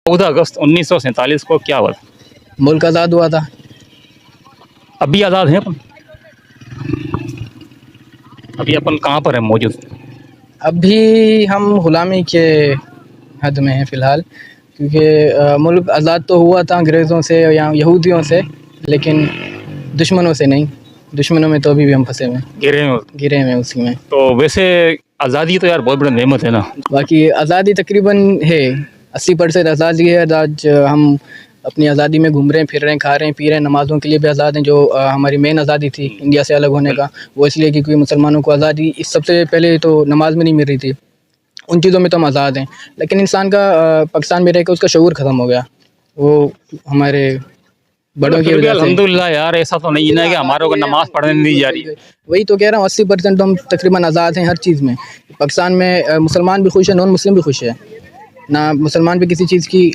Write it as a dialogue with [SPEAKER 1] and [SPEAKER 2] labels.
[SPEAKER 1] 14 अगस्त 1947 को क्या हुआ था?
[SPEAKER 2] मुल्क आज़ाद हुआ था।
[SPEAKER 1] अभी आज़ाद हैं अपन? अभी अपन कहाँ पर हैं मौजूद?
[SPEAKER 2] अभी हम ग़ुलामी के हद में हैं फ़िलहाल, क्योंकि मुल्क आज़ाद तो हुआ था अंग्रेज़ों से या यहूदियों से, लेकिन दुश्मनों से नहीं। दुश्मनों में तो अभी भी हम फंसे हुए हैं,
[SPEAKER 1] गिरे हैं।
[SPEAKER 2] गिरे हुए हैं उसी में।
[SPEAKER 1] तो वैसे आज़ादी तो यार बहुत बड़ी नेमत है ना।
[SPEAKER 2] बाकी आज़ादी तकरीबन है, 80% आज़ादी है। आज हम अपनी आज़ादी में घूम रहे हैं, फिर रहे हैं, खा रहे हैं, पी रहे हैं। नमाज़ों के लिए भी आज़ाद हैं, जो हमारी मेन आज़ादी थी इंडिया से अलग होने का, वो इसलिए क्योंकि मुसलमानों को आज़ादी इस सबसे पहले तो नमाज में नहीं मिल रही थी। उन चीज़ों में तो हम आज़ाद हैं, लेकिन इंसान का पाकिस्तान में रह के उसका शऊर ख़त्म हो गया। वो हमारे बड़ों की
[SPEAKER 1] फिर भी
[SPEAKER 2] वजह से।
[SPEAKER 1] अल्हम्दुलिल्लाह यार, ऐसा तो नहीं है ना कि हमारों को नमाज पढ़ने नहीं दी जा रही।
[SPEAKER 2] वही तो कह रहा हूँ, 80% तो हम तकरीबन आज़ाद हैं हर चीज़ में। पाकिस्तान में मुसलमान भी खुश है, नॉन मुस्लिम भी खुश है। ना मुसलमान भी किसी चीज़ की